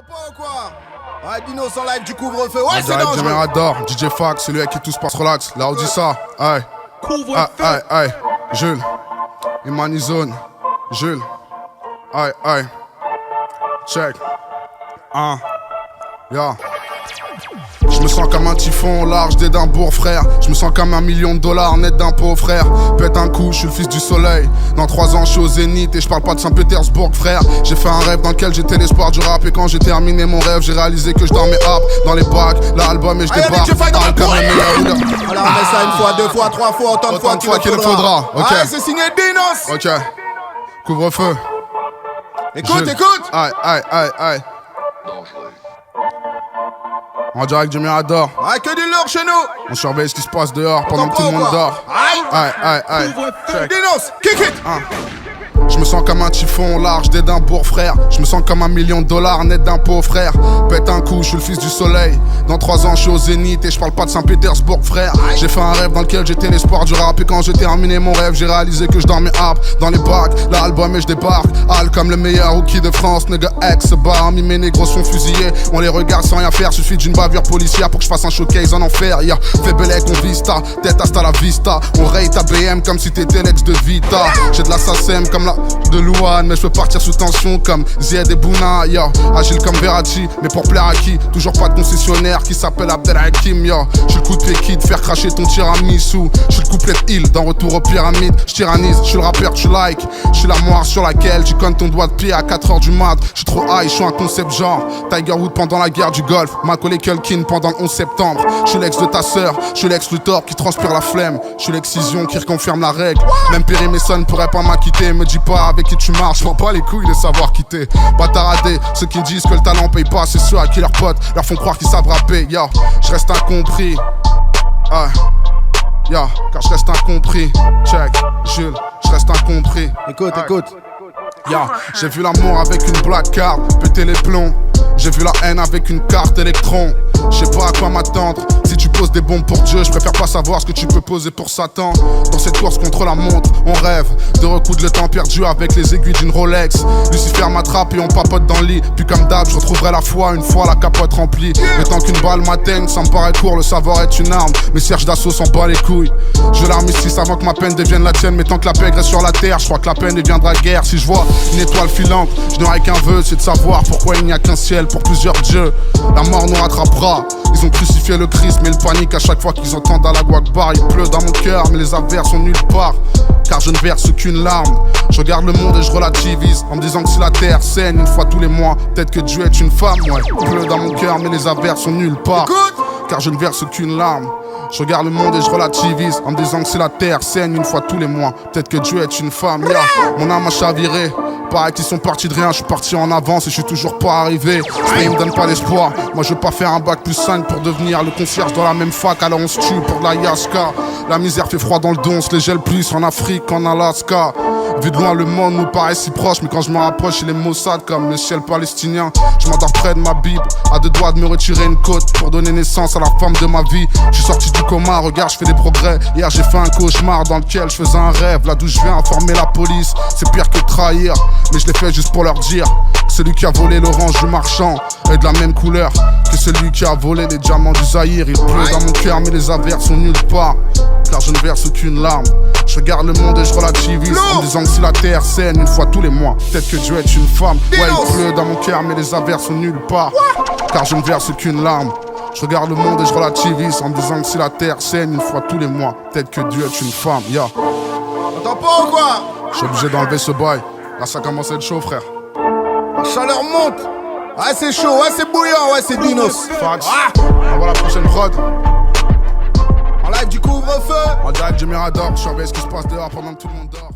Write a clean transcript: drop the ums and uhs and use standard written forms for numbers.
Pas ou quoi? Ouais, Dinos en live du couvre-feu. Ouais, c'est dangereux. Mirador, DJ Fax, celui avec qui tout se passe relax. Là, on dit ça. Aïe. Couvre-feu. Aïe. Jules. Imanizone. Jules. Aïe. Check. Ya. Je me sens comme un typhon au large d'Édimbourg, frère. Je me sens comme $1 million net d'impôts, frère. Pète un coup, je suis le fils du soleil. Dans 3 ans, je suis au Zénith et je parle pas de Saint-Pétersbourg, frère. J'ai fait un rêve dans lequel j'étais l'espoir du rap. Et quand j'ai terminé mon rêve, j'ai réalisé que je dormais hop dans les bacs. L'album et je débarque. Voilà, on met ça 1 fois, 2 fois, 3 fois, autant de fois qu'il le faudra. Ok. Ouais, c'est signé Dinos. Ok. Couvre-feu. Écoute. Aïe. En direct du Mirador. Ouais, que du lourd chez nous. On surveille ce qui se passe dehors pendant que tout le monde dort. Aïe. Dinos, kick it. Je me sens comme un typhon au large d'Édimbourg, frère. Je me sens comme $1 million net d'impôts, frère. Pète un coup, je suis le fils du soleil. Dans 3 ans, je suis au Zénith et je parle pas de Saint-Pétersbourg, frère. J'ai fait un rêve dans lequel j'étais l'espoir du rap. Et quand j'ai terminé mon rêve, j'ai réalisé que je dormais hop dans les bacs. L'album et je débarque. Al comme le meilleur rookie de France. Nigga ex bar, mes négros sont fusillés. On les regarde sans rien faire. Suffit d'une bavure policière pour que je fasse un showcase en enfer. Yeah. Fais belek, on vista. Tête hasta la vista. On raye ta BM comme si t'étais l'ex de Vita. J'ai de la SACEM comme la de Louane, mais je peux partir sous tension comme Zied et Bouna, yo. Agile comme Verratti, mais pour plaire à qui? Toujours pas de concessionnaire qui s'appelle Abdelhakim, yo. J'suis le coup de pied qui te faire cracher ton tiramisu. J'suis le couplet Hill dans Retour aux Pyramides. J'tyrannise, j'suis le rappeur tu like. J'suis la moire sur laquelle tu connes ton doigt de pied à 4h du mat. J'suis trop high, j'suis un concept genre Tiger Woods pendant la guerre du Golfe, Macaulay Culkin pendant le 11 septembre. J'suis l'ex de ta sœur, j'suis l'ex Luthor qui transpire la flemme. J'suis l'excision qui reconfirme la règle. Même Perry Mason pourrait pas m'acquitter. Me dis pas avec qui tu marches, prends pas les couilles de savoir quitter. Bâtardé, ceux qui disent que le talent paye pas, c'est ceux à qui leurs potes leur font croire qu'ils savent rapper. Yo, je reste incompris. Car je reste incompris. Check, Jules, je reste incompris. Écoute. J'ai vu l'amour avec une black card, péter les plombs. J'ai vu la haine avec une carte électron. Je sais pas à quoi m'attendre. Si tu poses des bombes pour Dieu, je préfère pas savoir ce que tu peux poser pour Satan. Dans cette course contre la montre, on rêve de recoudre le temps perdu avec les aiguilles d'une Rolex. Lucifer m'attrape et on papote dans le lit. Puis comme d'hab, je retrouverai la foi une fois la capote remplie. Mais tant qu'une balle m'atteigne, ça me paraît court, le savoir est une arme. Mais Serge d'assaut s'en bat les couilles. Je l'armistice avant que ma peine devienne la tienne. Mais tant que la paix reste sur la terre, je crois que la peine deviendra guerre. Si je vois une étoile filante, je n'aurai qu'un vœu, c'est de savoir pourquoi il n'y a qu'un ciel pour plusieurs dieux. La mort nous rattrapera. Ils ont crucifié le Christ, mais ils paniquent à chaque fois qu'ils entendent Allahu Akbar. Il pleut dans mon cœur, mais les averses sont nulle part. Car je ne verse qu'une larme. Je regarde le monde et je relativise en me disant que si la terre saigne 1 fois tous les mois, peut-être que Dieu est une femme, ouais. Il pleut dans mon cœur, mais les averses sont nulle part. Car je ne verse qu'une larme. Je regarde le monde et je relativise en me disant que si la terre saigne 1 fois tous les mois, peut-être que Dieu est une femme, yeah. Mon âme a chaviré. Pareil qu'ils sont partis de rien, je suis parti en avance et je suis toujours pas arrivé. Ça me donne pas d'espoir. Moi je veux pas faire un bac plus 5 pour devenir le concierge dans la même fac. Alors on se tue pour de la yaska. La misère fait froid dans le dos, on se les gèle plus en Afrique qu'en Alaska. Vu de loin le monde nous paraît si proche, mais quand je me rapproche il est Mossad comme le ciel palestinien. Je m'endors près de ma Bible, à 2 doigts de me retirer une côte pour donner naissance à la femme de ma vie. Je suis sorti du coma, regarde je fais des progrès. Hier j'ai fait un cauchemar dans lequel je faisais un rêve. Là d'où je viens informer la police, c'est pire que trahir. Mais je l'ai fait juste pour leur dire que celui qui a volé l'orange du marchand est de la même couleur que celui qui a volé les diamants du Zaïre. Il pleut dans mon cœur mais les averses sont nulle part. Car je ne verse qu'une larme. Je regarde le monde et je relativise en me disant que si la terre saigne 1 fois tous les mois, peut-être que Dieu est une femme. Ouais, il pleut dans mon cœur mais les averses sont nulle part. Car je ne verse qu'une larme. Je regarde le monde et je relativise en me disant que si la terre saigne 1 fois tous les mois, peut-être que Dieu est une femme. T'entends pas ou quoi? Je suis obligé d'enlever ce bail. Là ça commence à être chaud, frère. La chaleur monte. Ouais, c'est chaud, ouais, c'est bouillant, ouais, c'est Dinos. Fax. On voit la prochaine prod. En live du couvre-feu. En direct du Mirador, je surveille ce qui se passe dehors pendant que tout le monde dort.